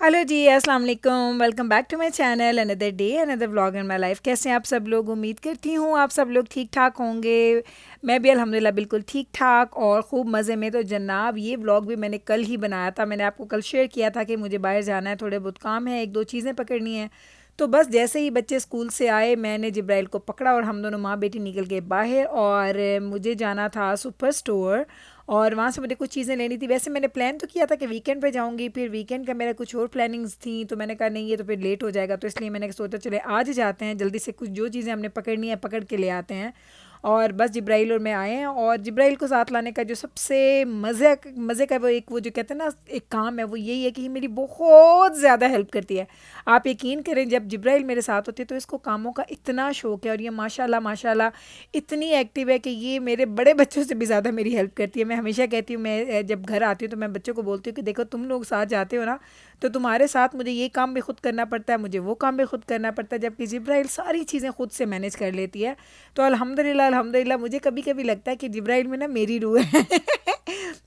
Hello ji, अस्सलाम वालेकुम। Welcome back to my channel. Another day another vlog in my life. कैसे हैं आप सब लोग? उम्मीद करती हूँ आप सब लोग ठीक ठाक होंगे। मैं भी अल्हम्दुलिल्लाह बिल्कुल ठीक ठाक और खूब मज़े में। तो जनाब, ये व्लॉग भी मैंने कल ही बनाया था। मैंने आपको कल शेयर किया था कि मुझे बाहर जाना है, थोड़े बहुत काम है, एक दो चीज़ें पकड़नी है। तो बस जैसे ही बच्चे स्कूल से आए, मैंने जिब्राइल को पकड़ा और हम दोनों माँ बेटी निकल गए बाहर। और मुझे जाना था सुपर स्टोर और वहाँ से मुझे कुछ चीज़ें लेनी थी। वैसे मैंने प्लान तो किया था कि वीकेंड पे जाऊँगी, फिर वीकेंड का मेरा कुछ और प्लानिंग्स थी, तो मैंने कहा नहीं, ये तो फिर लेट हो जाएगा। तो इसलिए मैंने सोचा चले आज जाते हैं, जल्दी से कुछ जो चीज़ें हमने पकड़नी है पकड़ के ले आते हैं। और बस जिब्राइल और मैं आए हैं। और जिब्राइल को साथ लाने का जो सबसे मज़े का वो जो कहते हैं ना एक काम है, वो यही है कि ये मेरी बहुत ज़्यादा हेल्प करती है। आप यकीन करें, जब जिब्राइल मेरे साथ होती है तो इसको कामों का इतना शौक है और ये माशाल्लाह माशाल्लाह इतनी एक्टिव है कि ये मेरे बड़े बच्चों से भी ज़्यादा मेरी हेल्प करती है। मैं हमेशा कहती हूँ, मैं जब घर आती हूँ तो मैं बच्चों को बोलती हूँ कि देखो, तुम लोग साथ जाते हो ना, तो तुम्हारे साथ मुझे ये काम भी खुद करना पड़ता है, मुझे वो काम भी खुद करना पड़ता है, जबकि जिब्राइल सारी चीज़ें खुद से मैनेज कर लेती है। तो अल्हम्दुलिल्लाह अल्हम्दुलिल्लाह मुझे कभी कभी लगता है कि जिब्राइल में ना मेरी रूह है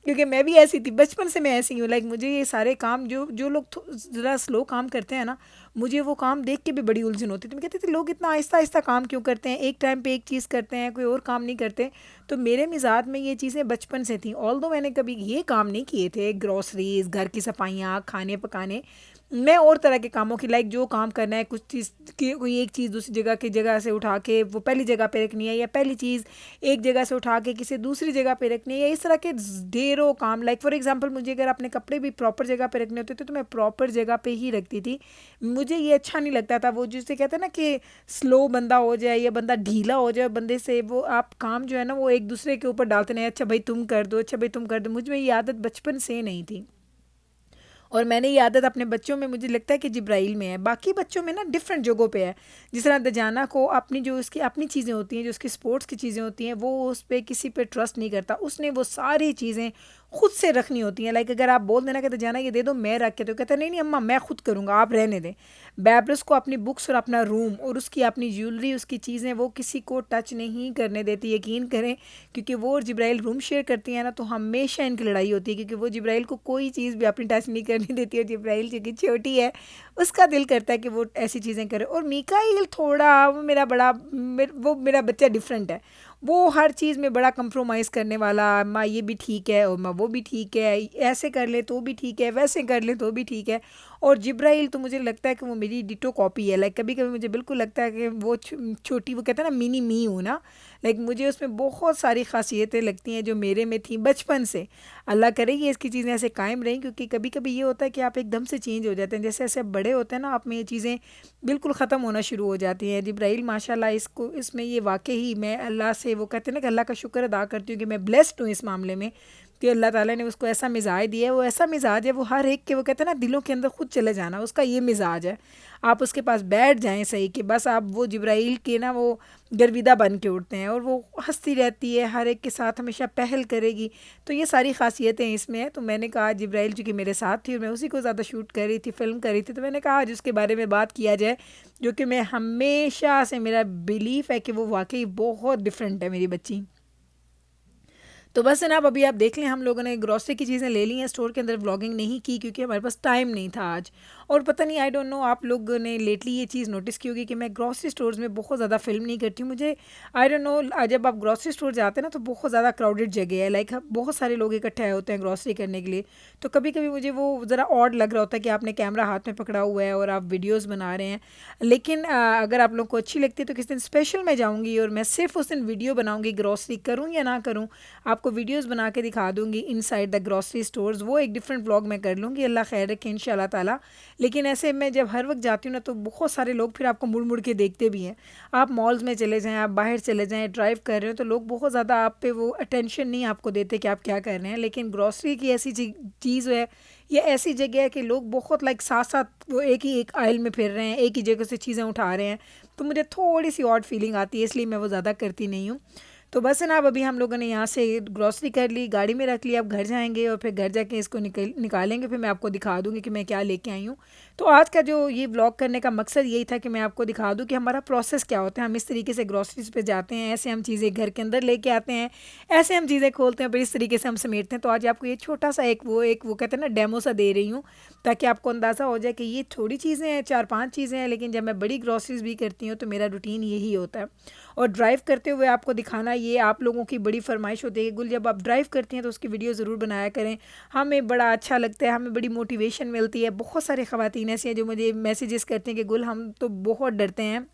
क्योंकि मैं भी ऐसी थी, बचपन से मैं ऐसी हूँ। लाइक मुझे ये सारे काम जो जो लोग ज़रा स्लो काम करते हैं ना, मुझे वो काम देख के भी बड़ी उलझन होती थी। मैं कहती थी लोग इतना आहिस्ता आहिस्ता काम क्यों करते हैं, एक टाइम पे एक चीज़ करते हैं, कोई और काम नहीं करते। तो मेरे मिजाज में ये चीज़ें बचपन से थी। ऑल दो मैंने कभी ये काम नहीं किए थे, ग्रॉसरीज, घर की सफाइयाँ, खाने पकाने। मैं और तरह के कामों की, लाइक जो काम करना है, कुछ चीज़ की कोई एक चीज़ दूसरी जगह की जगह से उठा के वो पहली जगह पे रखनी है, या पहली चीज़ एक जगह से उठा के किसी दूसरी जगह पे रखनी है, या इस तरह के ढेरों काम। लाइक फॉर एग्जांपल, मुझे अगर अपने कपड़े भी प्रॉपर जगह पे रखने होते थे तो मैं प्रॉपर जगह पे ही रखती थी। मुझे ये अच्छा नहीं लगता था, वो जिसे कहते हैं ना कि स्लो बंदा हो जाए या बंदा ढीला हो जाए, बंदे से वो आप काम जो है ना वो एक दूसरे के ऊपर डालते नहीं, अच्छा भाई तुम कर दो, अच्छा भाई तुम कर दो। मुझ में ये आदत बचपन से नहीं थी। और मैंने ये आदत अपने बच्चों में, मुझे लगता है कि जिब्राइल में है, बाकी बच्चों में ना डिफरेंट जगहों पे है। जिस तरह दजाना को अपनी जो उसकी अपनी चीज़ें होती हैं, जो उसकी स्पोर्ट्स की चीज़ें होती हैं, वो उस पर किसी पे ट्रस्ट नहीं करता। उसने वो सारी चीज़ें खुद से रखनी होती हैं। लाइक अगर आप बोल देना कि दजाना ये दे दो, मैं रख के, तो कहता है नहीं नहीं अम्मा मैं खुद करूँगा, आप रहने दें। बैबरस को अपनी बुक्स और अपना रूम और उसकी अपनी ज्वेलरी, उसकी चीज़ें, वो किसी को टच नहीं करने देती, यकीन करें। क्योंकि वो और जिब्राइल रूम शेयर करती हैं ना, तो हमेशा इनकी लड़ाई होती है, क्योंकि वो जिब्राइल को कोई चीज़ भी अपनी टच नहीं करने देती है। जिब्राइल क्योंकि छोटी है, उसका दिल करता है कि वो ऐसी चीज़ें करे। और मीकाइल थोड़ा, वो मेरा बड़ा वो मेरा बच्चा डिफरेंट है। वो हर चीज़ में बड़ा कंप्रोमाइज़ करने वाला, माँ ये भी ठीक है और माँ वो भी ठीक है, ऐसे कर ले तो भी ठीक है, वैसे कर ले तो भी ठीक है। और जिब्राइल तो मुझे लगता है कि वो मेरी डिटो कॉपी है। लाइक कभी कभी मुझे बिल्कुल लगता है कि वो छोटी, वो कहते हैं ना मिनी मी हूँ ना। लाइक मुझे उसमें बहुत सारी खासियतें लगती हैं जो मेरे में थी बचपन से। अल्लाह करे कि इसकी चीज़ें ऐसे कायम रहें, क्योंकि कभी कभी ये होता है कि आप एकदम से चेंज हो जाते हैं, जैसे जैसे बड़े होते हैं ना, आप में ये चीज़ें बिल्कुल ख़त्म होना शुरू हो जाती हैं। जिब्राइल माशाल्लाह, इसको इसमें ये वाकई मैं अल्लाह से, वो कहते हैं ना कि अल्लाह का शुक्र अदा करती हूँ कि मैं ब्लेस्ड हूँ इस मामले में, कि अल्लाह ताला ने उसको ऐसा मिजाज दिया है। वो ऐसा मिजाज है, वो हर एक के, वो कहते हैं ना दिलों के अंदर खुद चले जाना, उसका ये मिजाज है। आप उसके पास बैठ जाएं सही कि बस आप वो जिब्राइल के ना वो गर्विदा बन के उठते हैं, और वो हंसती रहती है, हर एक के साथ हमेशा पहल करेगी। तो ये सारी खासियतें इसमें हैं। तो मैंने कहा जिब्राइल जो कि मेरे साथ थी और मैं उसी को ज़्यादा शूट कर रही थी, फिल्म कर रही थी, तो मैंने कहा आज उसके बारे में बात किया जाए, जो कि मैं हमेशा से, मेरा बिलीफ है कि वो वाकई बहुत डिफरेंट है मेरी बच्ची। तो बस जनाब, अभी आप देख लें, हम लोगों ने ग्रॉसरी की चीज़ें ले ली हैं, स्टोर के अंदर व्लॉगिंग नहीं की क्योंकि हमारे पास टाइम नहीं था आज। और पता नहीं, आई डोंट नो, आप लोगों ने लेटली ये चीज़ नोटिस की होगी कि मैं ग्रॉसरी स्टोर्स में बहुत ज़्यादा फिल्म नहीं करती हूँ। मुझे आई डोंट नो, जब आप ग्रॉसरी स्टोर जाते हैं ना तो बहुत ज़्यादा क्राउडेड जगह है, लाइक बहुत सारे लोग इकट्ठे आए होते हैं ग्रॉसरी करने के लिए। तो कभी कभी मुझे वो ज़रा ऑड लग रहा होता है कि आपने कैमरा हाथ में पकड़ा हुआ है और आप वीडियोज़ बना रहे हैं। लेकिन अगर आप लोग को अच्छी लगती है तो किसी दिन स्पेशल मैं जाऊँगी और मैं सिर्फ उस दिन वीडियो बनाऊँगी, ग्रॉसरी करूँ या ना करूँ, आपको वीडियोस बना के दिखा दूंगी इनसाइड द ग्रॉसरी स्टोर्स। वो एक डिफरेंट व्लॉग मैं कर लूँगी, अल्लाह खैर रखे इंशाल्लाह ताला। लेकिन ऐसे मैं जब हर वक्त जाती हूँ ना, तो बहुत सारे लोग फिर आपको मुड़ मुड़ के देखते भी हैं। आप मॉल्स में चले जाएँ, आप बाहर चले जाएँ, ड्राइव कर रहे हो, तो लोग बहुत ज़्यादा आप पे वो अटेंशन नहीं आपको देते कि आप क्या कर रहे हैं। लेकिन ग्रॉसरी की ऐसी चीज़ है, ये ऐसी जगह है कि लोग बहुत लाइक साथ साथ वो एक ही एक आइल में फिर रहे हैं, एक ही जगह से चीज़ें उठा रहे हैं। तो मुझे थोड़ी सी ऑड फीलिंग आती है, इसलिए मैं वो ज़्यादा करती नहीं हूँ। तो बस जनाब अभी हम लोगों ने यहाँ से ग्रॉसरी कर ली, गाड़ी में रख ली, अब घर जाएंगे और फिर घर जाके इसको निकालेंगे, फिर मैं आपको दिखा दूँगी कि मैं क्या लेके आई हूँ। तो आज का जो ये व्लॉग करने का मकसद यही था कि मैं आपको दिखा दूँ कि हमारा प्रोसेस क्या होता है। हम इस तरीके से ग्रॉसरीज पे जाते हैं, ऐसे हम चीज़ें घर के अंदर लेके आते हैं, ऐसे हम चीज़ें खोलते हैं, फिर इस तरीके से हम समेटते हैं। तो आज आपको ये छोटा सा एक वो कहते हैं ना डेमो सा दे रही हूँ, ताकि आपको अंदाज़ा हो जाए कि ये थोड़ी चीज़ें हैं, 4-5 चीज़ें हैं, लेकिन जब मैं बड़ी ग्रॉसरीज भी करती हूँ तो मेरा रूटीन यही होता है। और ड्राइव करते हुए आपको दिखाना, ये आप लोगों की बड़ी फरमाइश होती है कि गुल जब आप ड्राइव करती हैं तो उसकी वीडियो ज़रूर बनाया करें, हमें बड़ा अच्छा लगता है, हमें बड़ी मोटिवेशन मिलती है। बहुत सारे ख़वातीन ऐसी हैं जो मुझे मैसेजेस करते हैं कि गुल हम तो बहुत डरते हैं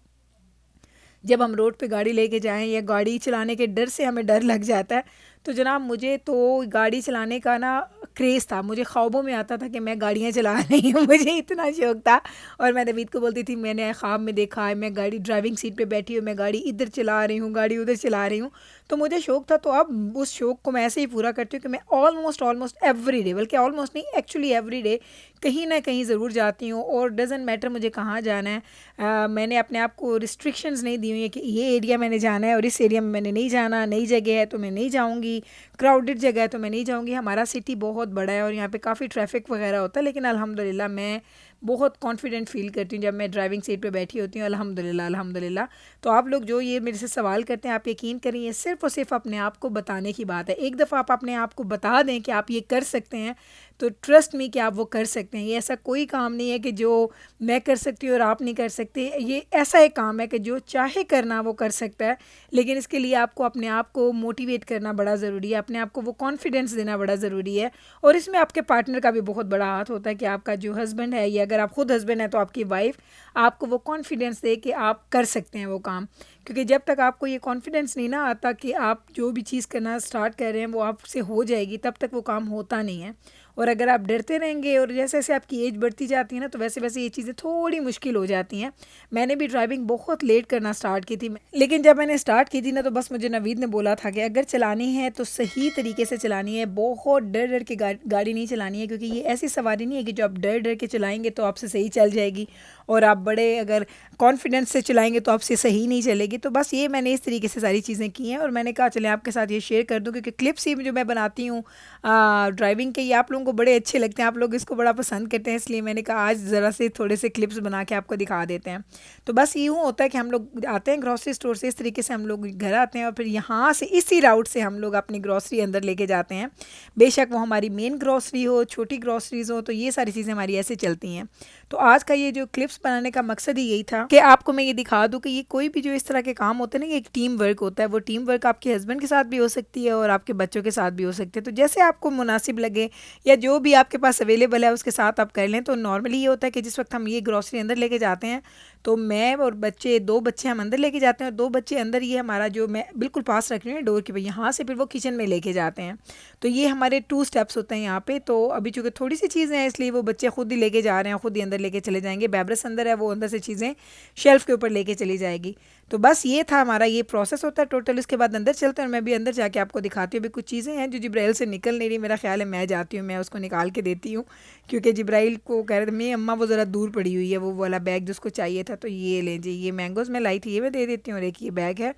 जब हम रोड पे गाड़ी लेके जाएं, या गाड़ी चलाने के डर से हमें डर लग जाता है। तो जनाब मुझे तो गाड़ी चलाने का ना क्रेज़ था, मुझे ख्वाबों में आता था कि मैं गाड़ियाँ चला रही हूँ, मुझे इतना शौक़ था। और मैं नवीद को बोलती थी मैंने ख्वाब में देखा है मैं गाड़ी ड्राइविंग सीट पे बैठी हूँ, मैं गाड़ी इधर चला रही हूँ, गाड़ी उधर चला रही हूँ। तो मुझे शौक़ था, तो अब उस शौक़ को मैं ऐसे ही पूरा करती हूँ कि मैं ऑलमोस्ट एवरी डे, बल्कि ऑलमोस्ट नहीं एक्चुअली एवरी डे कहीं ना कहीं ज़रूर जाती हूँ। और डज़न्ट मैटर मुझे कहाँ जाना है, मैंने अपने आप को रिस्ट्रिक्शंस नहीं दी हुई है कि ये एरिया मैंने जाना है और इस एरिया में मैंने नहीं जाना, नई जगह है तो मैं नहीं जाऊँगी, क्राउडेड जगह है तो मैं नहीं जाऊँगी। हमारा सिटी बहुत बड़ा है और यहाँ पे काफ़ी ट्रैफिक वगैरह होता है, लेकिन अल्हम्दुलिल्लाह मैं बहुत कॉन्फिडेंट फ़ील करती हूँ जब मैं ड्राइविंग सीट पे बैठी होती हूँ, अल्हम्दुलिल्लाह अल्हम्दुलिल्लाह। तो आप लोग जो ये मेरे से सवाल करते हैं, आप यकीन करें ये सिर्फ़ और सिर्फ अपने आप को बताने की बात है। एक दफ़ा आप अपने आप को बता दें कि आप ये कर सकते हैं, तो ट्रस्ट मी कि आप वो कर सकते हैं। ये ऐसा कोई काम नहीं है कि जो मैं कर सकती हूँ और आप नहीं कर सकते। ये ऐसा एक काम है कि जो चाहे करना वो कर सकता है, लेकिन इसके लिए आपको अपने आप को मोटिवेट करना बड़ा ज़रूरी है, अपने आप को वो कॉन्फिडेंस देना बड़ा ज़रूरी है। और इसमें आपके पार्टनर का भी बहुत बड़ा हाथ होता है कि आपका जो हस्बैंड है, या अगर आप खुद हस्बैंड हैं तो आपकी वाइफ आपको वो कॉन्फिडेंस दे कि आप कर सकते हैं वो काम। क्योंकि जब तक आपको ये कॉन्फिडेंस नहीं ना आता कि आप जो भी चीज़ करना स्टार्ट कर रहे हैं वो आपसे हो जाएगी, तब तक वो काम होता नहीं है। और अगर आप डरते रहेंगे और जैसे जैसे आपकी एज बढ़ती जाती है ना, तो वैसे वैसे ये चीज़ें थोड़ी मुश्किल हो जाती हैं। मैंने भी ड्राइविंग बहुत लेट करना स्टार्ट की थी, लेकिन जब मैंने स्टार्ट की थी ना, तो बस मुझे नवीद ने बोला था कि अगर चलानी है तो सही तरीके से चलानी है, बहुत डर डर के गाड़ी नहीं चलानी है, क्योंकि ये ऐसी सवारी नहीं है कि जो आप डर डर के चलाएँगे तो आपसे सही चल जाएगी, और आप बड़े अगर कॉन्फिडेंस से चलाएँगे तो आपसे सही नहीं चलेगी। तो बस ये मैंने इस तरीके से सारी चीज़ें की हैं, और मैंने कहा चलें आपके साथ ये शेयर कर दूँ, क्योंकि क्लिप्स ही जो मैं बनाती हूँ ड्राइविंग के, ये आप लोगों को बड़े अच्छे लगते हैं, आप लोग इसको बड़ा पसंद करते हैं, इसलिए मैंने कहा आज ज़रा से थोड़े से क्लिप्स बना के आपको दिखा देते हैं। तो बस यूँ होता है कि हम लोग आते हैं ग्रॉसरी स्टोर से, इस तरीके से हम लोग घर आते हैं और फिर यहाँ से इसी राउट से हम लोग अपनी ग्रॉसरी अंदर लेके जाते हैं। बेशक वो हमारी मेन ग्रॉसरी हो, छोटी ग्रॉसरीज हो, तो ये सारी चीज़ें हमारी ऐसे चलती हैं। तो आज का ये जो क्लिप्स बनाने का मकसद ही यही था कि आपको मैं ये दिखा दूँ कि ये कोई भी जो इस तरह के काम होते हैं ना, ये एक टीम वर्क होता है। वो टीम वर्क आपके हस्बैंड के साथ भी हो सकती है और आपके बच्चों के साथ भी हो सकती है। तो जैसे आपको मुनासिब लगे या जो भी आपके पास अवेलेबल है उसके साथ आप कर लें। तो नॉर्मली ये होता है कि जिस वक्त हम ये ग्रॉसरी अंदर लेके जाते हैं, तो मैं और बच्चे, 2 बच्चे हम अंदर लेके जाते हैं और 2 बच्चे अंदर, ये हमारा जो मैं बिल्कुल पास रख रही हूँ डोर के, भाई यहाँ से फिर वो किचन में लेके जाते हैं। तो ये हमारे 2 स्टेप्स होते हैं यहाँ पे। तो अभी चूँकि थोड़ी सी चीज़ें हैं, इसलिए वो बच्चे खुद ही लेके जा रहे हैं, खुद ही अंदर लेके चले जाएंगे। बैब्रस अंदर है, वो अंदर से चीज़ें शेल्फ़ के ऊपर लेके चली जाएगी। तो बस ये था हमारा, ये प्रोसेस होता है टोटल। इसके बाद अंदर चलते हैं और मैं भी अंदर जाके आपको दिखाती हूँ। अभी कुछ चीज़ें हैं जो जिब्राइल से निकल नहीं रही, मेरा ख्याल है मैं जाती हूँ, मैं उसको निकाल के देती हूँ, क्योंकि जिब्राइल को कह रहे थे मेरी अम्मा वो ज़रा दूर पड़ी हुई है, वो वाला बैग जिसको चाहिए था। तो ये लें जी, ये मैंगोज़ में लाई थी, ये मैं दे देती हूँ, और एक ये बैग है,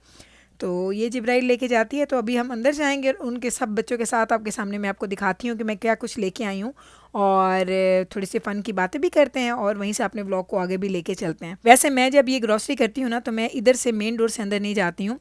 तो ये जिब्राइल लेके जाती है। तो अभी हम अंदर जाएंगे और उनके सब बच्चों के साथ आपके सामने मैं आपको दिखाती हूँ कि मैं क्या कुछ लेके आई हूँ, और थोड़ी सी फ़न की बातें भी करते हैं और वहीं से अपने व्लॉग को आगे भी लेके चलते हैं। वैसे मैं जब ये ग्रॉसरी करती हूँ ना, तो मैं इधर से मेन डोर से अंदर नहीं जाती हूँ,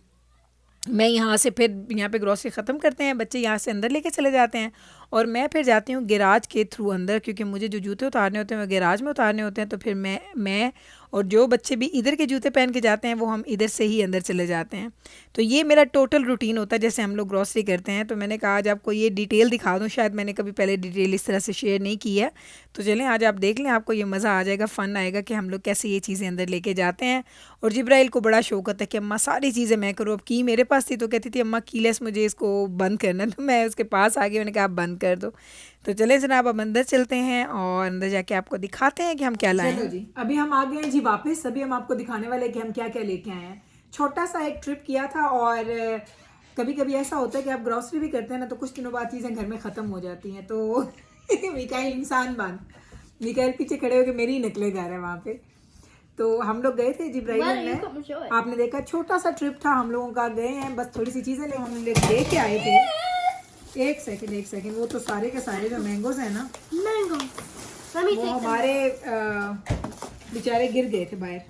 मैं यहाँ से फिर यहाँ पे ग्रॉसरी ख़त्म करते हैं, बच्चे यहाँ से अंदर लेके चले जाते हैं और मैं फिर जाती हूँ गैराज के थ्रू अंदर, क्योंकि मुझे जो जूते उतारने होते हैं वो गैराज में उतारने होते हैं। तो फिर मैं और जो बच्चे भी इधर के जूते पहन के जाते हैं वो हम इधर से ही अंदर चले जाते हैं। तो ये मेरा टोटल रूटीन होता है जैसे हम लोग ग्रॉसरी करते हैं। तो मैंने कहा आज आपको ये डिटेल दिखा दूँ, शायद मैंने कभी पहले डिटेल इस तरह से शेयर नहीं की है। तो चलें आज आप देख लें, आपको ये मज़ा आ जाएगा, फ़न आएगा कि हम लोग कैसे ये चीज़ें अंदर लेके जाते हैं। और जिब्राइल को बड़ा शौक होता है कि अम्मा सारी चीज़ें मैं करूँ। अब की मेरे पास थी तो कहती थी अम्मा कीलेस मुझे इसको बंद करना, तो मैं उसके पास आ गई, मैंने कहा आप बंद कर दो। तो चले जनाब अब अंदर चलते हैं और अंदर जाके आपको दिखाते हैं कि हम क्या लाए हैं। जी अभी हम आ गए हैं जी वापस। अभी हम आपको दिखाने वाले हैं कि हम क्या क्या लेके आए हैं। छोटा सा एक ट्रिप किया था, और कभी कभी ऐसा होता है कि आप ग्रॉसरी भी करते हैं ना, तो कुछ दिनों बाद चीज़ें घर में ख़त्म हो जाती हैं। तो मिकाइल इंसान बन, मिकाइल पीछे खड़े होकर मेरी ही नकलें जा रहे हैं वहाँ पे। तो हम लोग गए थे जिब्राइल Why और don't you मैं, come and show it? आपने देखा छोटा सा ट्रिप था हम लोगों का, गए हैं बस थोड़ी सी चीज़ें हम लेके आए थे। एक सेकंड, वो तो सारे के सारे जो मैंगोज हैं ना Mango. Let me वो take them. हमारे बेचारे गिर गए थे बाहर।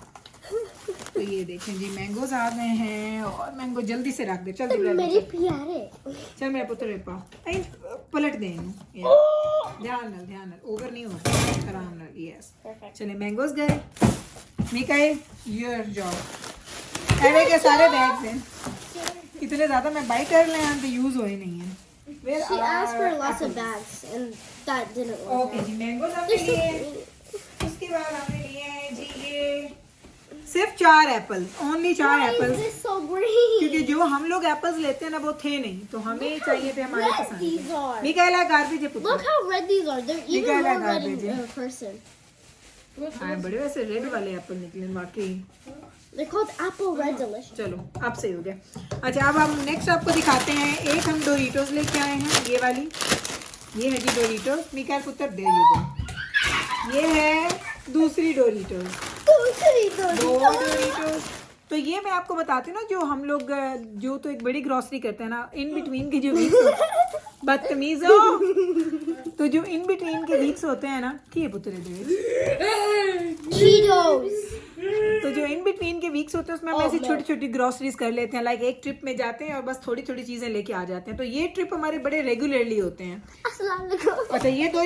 तो ये देखें जी मैंगोज आ गए हैं और मैंगो जल्दी से रख दे। चल जिब्राइल मेरे प्यारे। चल मेरा पुत्र रे पा पलट दें इन्हू। ध्यान नाल ओवर नहीं होगा, आराम नाल। Yes Perfect. चले मैंगोज गए। मिकाइल योर जॉब एवे के सारे बैग्स हैं, इतने ज़्यादा मैं बाई कर ले तो यूज़ हो ही नहीं है। Where She asked for are lots of apples? bags, and that didn't work. Okay ji mangoes हमने There's so लिए। many. उसके बाद हमने लिए हैं जी ये सिर्फ 4 Apple, only 4 Why is Apple, this so green? क्योंकि जो हम लोग एप्पल्स लेते हैं ना वो थे नहीं, तो हमें चाहिए थे हमारे Red पसंद these के। are. मिकाइला गार्बेज है पुत्र। Look how red these are. They're even Mikaela more red garbage, in eh? person. हाँ बड़े वैसे रेड वाले एप्पल निकले वाकई। They're called apple red delicious. चलो अब सही हो गया। अच्छा अब हम नेक्स्ट आपको दिखाते हैं, एक हम डोरिटोस लेके आए हैं, ये वाली, ये है जी डोरिटोस। मिकाइल पुत्र दे ये है दूसरी डोरिटोस, दो डोरिटोस। तो ये मैं आपको बताती हूँ ना, जो हम लोग जो तो एक बड़ी ग्रोसरी करते हैं ना, इन बिटवीन के जो वीक्स बदतमीज हो, तो जो इन बिटवीन के वीक्स होते हैं ना, की है पुत्र Cheetos. तो जो इन बिटवीन के वीक्स होते हैं उसमें हम ऐसी छोटी छोटी ग्रोसरीज कर लेते हैं, लाइक एक ट्रिप में जाते हैं और बस थोड़ी थोड़ी चीजें लेके आ जाते हैं। तो ये ट्रिप हमारे बड़े रेगुलरली होते हैं। Assalamualaikum. अच्छा ये दो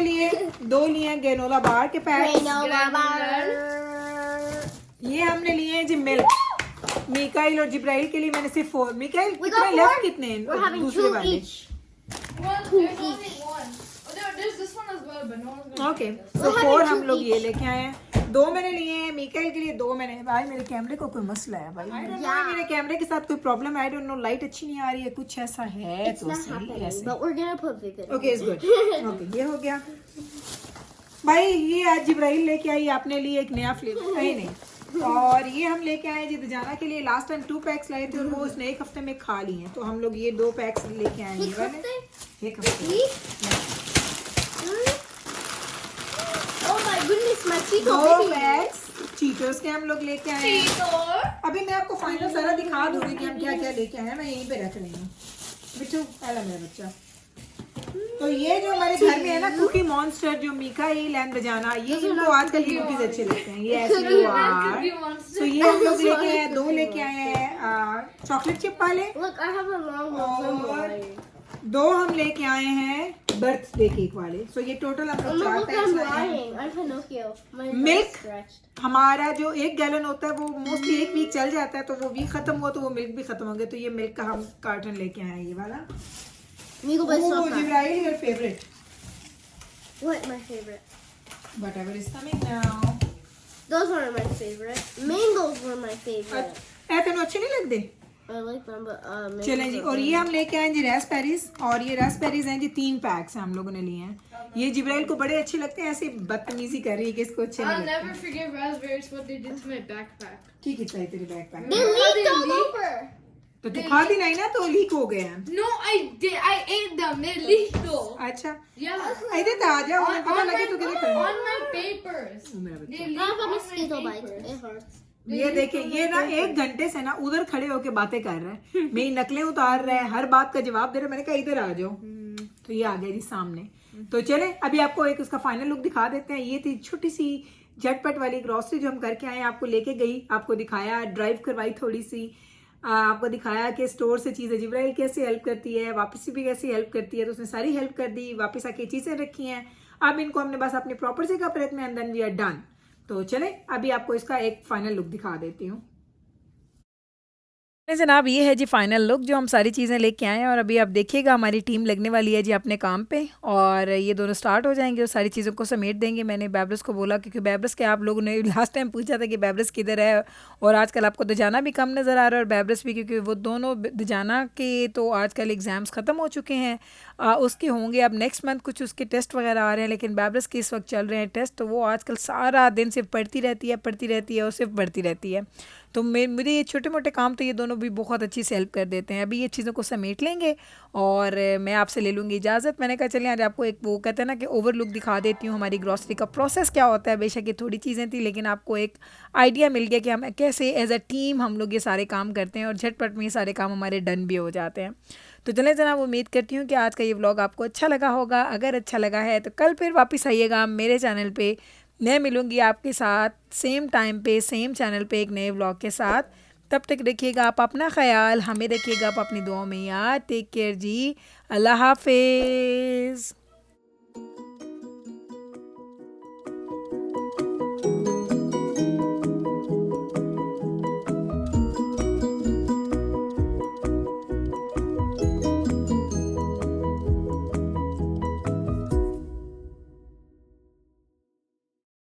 लिए ग्रेनोला बार के पैक। Granola bar. ये हमने लिए हैं जी मिल्क। मिकाइल और जिब्राइल के लिए मैंने सिर्फ 4। मिकाइल We कितने got लेफ्ट 4. कितने हैं We're having दूसरे 2 वाले? each. One, there's only one. Oh, there's this one as well, but no one's gonna okay take this. तो We're 4 having हम 2 लोग ये each. लेके आए हैं। 2 मैंने लिए हैं मिकाइल के लिए, 2 मैंने। भाई मेरे कैमरे को कोई मसला है भाई, I don't know, Yeah. मेरे कैमरे के साथ कोई प्रॉब्लम है, आई डोंट नो, लाइट अच्छी नहीं आ रही है, कुछ ऐसा है It's तो not सही happening, ऐसे। but we're gonna put Vivid. Okay it's good. Okay ये हो गया भाई। ये आज जिब्राइल लेके आई आपने लिए एक नया फ्लेवर, नहीं और ये हम लेके आए जी दजाना के लिए। लास्ट टाइम 2 पैक्स लाए थे और वो उसने एक हफ्ते में खा लिए हैं, तो हम लोग ये 2 पैक्स लेके आए हैं ये वाले। एक हफ्ते Oh my goodness, my Cheeto 2 baby. PACS Cheetos के हम लोग लेके आए हैं। Cheetor. अभी मैं आपको फाइनल सारा दिखा दूंगी कि हम क्या क्या लेके आए हैं। मैं यहीं पे रख रही हूँ बिट्टू, पहला मेरा बच्चा। तो ये जो हमारे घर में है ना कुकी मॉन्स्टर, जो मिकाइल एंड बजाना, ये इनको आजकल ये कुकीज अच्छे लगते हैं, ये ऐसे Cookie Monster. तो ये हम लोग लेके आए हैं, 2 लेके आए हैं चॉकलेट चिप वाले, Look, I have a long one. और 2 हम लेके आए हैं बर्थडे केक वाले। सो ये टोटल हम Oh लोग 4 look, पैक्स I'm लाए हैं। lying. I'm Pinocchio. My Milk. nose stretched. हमारा जो 1 गैलन होता है वो मोस्टली 1 वीक चल जाता है, तो वो वीक खत्म हुआ तो वो मिल्क भी खत्म हो गया, तो ये मिल्क का हम कार्टन लेके आए हैं, ये वाला। Migo by oh Sofa. Jibrail your favourite, What my favorite? Whatever is coming now. Those weren't my favorite. Mangoes were my favorite. ऐ तेन अच्छे नहीं लगते? I like them, but mangoes चलें जी, are और better. ये हम लेके आए जी रास्पबेरीज, और ये रास्पबेरीज हैं जी 3 पैक्स हम लोगों ने लिए हैं। ये जिब्राइल को बड़े अच्छे लगते हैं, ऐसे बदतमीजी कर रही है कि इसको अच्छे I'll नहीं never लगते। forget raspberries, what they did to my backpack. की कितना है तेरे बैकपैक They में? leaked all leak? over. तो तू खा दी नहीं ना, तो लीक हो गए हैं। No, I did. I ate them. They leaked though. अच्छा Yeah. इधर तो आ जा, उन्हें पता लगे तो किधर कर। on my papers. मेरा बच्चा। They I leaked have a on my mosquito bite. papers. It hurts. ये देखिए, ये ना 1 घंटे से ना उधर खड़े होके बातें कर रहा है, मेरी नकलें उतार रहा है, हर बात का जवाब दे रहा है। मैंने कहा इधर आ जाओ, तो ये आ गया जी सामने। तो चले अभी आपको एक उसका फाइनल लुक दिखा देते हैं। ये थी छोटी सी झटपट वाली ग्रोसरी जो हम करके आए, आपको लेके गई, आपको दिखाया, ड्राइव करवाई थोड़ी सी, आपको दिखाया कि स्टोर से चीज़ें जिब्राइल कैसे हेल्प करती है, वापस भी कैसे हेल्प करती है, तो उसने सारी हेल्प कर दी, वापस आके चीज़ें रखी हैं। अब इनको हमने बस अपनी प्रॉपर जगह पर रखना है, and then we are done. तो चले अभी आपको इसका एक फाइनल लुक दिखा देती हूँ। जनाब ये है जी फाइनल लुक जो हम सारी चीज़ें लेके आए हैं, और अभी आप देखिएगा हमारी टीम लगने वाली है जी अपने काम पे, और ये दोनों स्टार्ट हो जाएंगे और सारी चीज़ों को समेट देंगे। मैंने बैब्रस को बोला, क्योंकि बैब्रस के आप लोगों ने लास्ट टाइम पूछा था कि बैब्रस किधर है, और आजकल आपको दजाना भी कम नज़र आ रहा है और बैब्रस भी, क्योंकि वो दोनों दजाना के तो आजकल एग्ज़ाम्स ख़त्म हो चुके हैं, उसके होंगे अब नेक्स्ट मंथ कुछ उसके टेस्ट वगैरह आ रहे हैं, लेकिन बैब्रस के इस वक्त चल रहे हैं टेस्ट, तो वो आजकल सारा दिन सिर्फ पढ़ती रहती है और सिर्फ पढ़ती रहती है। तो मुझे ये छोटे मोटे काम तो ये दोनों भी बहुत अच्छी से हेल्प कर देते हैं। अभी ये चीज़ों को समेट लेंगे और मैं आपसे ले लूँगी इजाज़त। मैंने कहा चलिए आज आपको एक वो कहते हैं ना कि ओवरलुक दिखा देती हूँ हमारी ग्रॉसरी का प्रोसेस क्या होता है। बेशक ये थोड़ी चीज़ें थी लेकिन आपको एक आइडिया मिल गया कि हम कैसे एज अ टीम हम लोग ये सारे काम करते हैं और झटपट में ये सारे काम हमारे डन भी हो जाते हैं। तो चलें जनाब, उम्मीद करती हूँ कि आज का ये व्लॉग आपको अच्छा लगा होगा। अगर अच्छा लगा है तो कल फिर वापस आइएगा मेरे चैनल पे। मैं मिलूँगी आपके साथ सेम टाइम पे सेम चैनल पे एक नए व्लॉग के साथ। तब तक रखिएगा आप अपना ख्याल, हमें रखिएगा आप अपनी दुआओं में याद। टेक केयर जी, अल्लाह हाफिज़।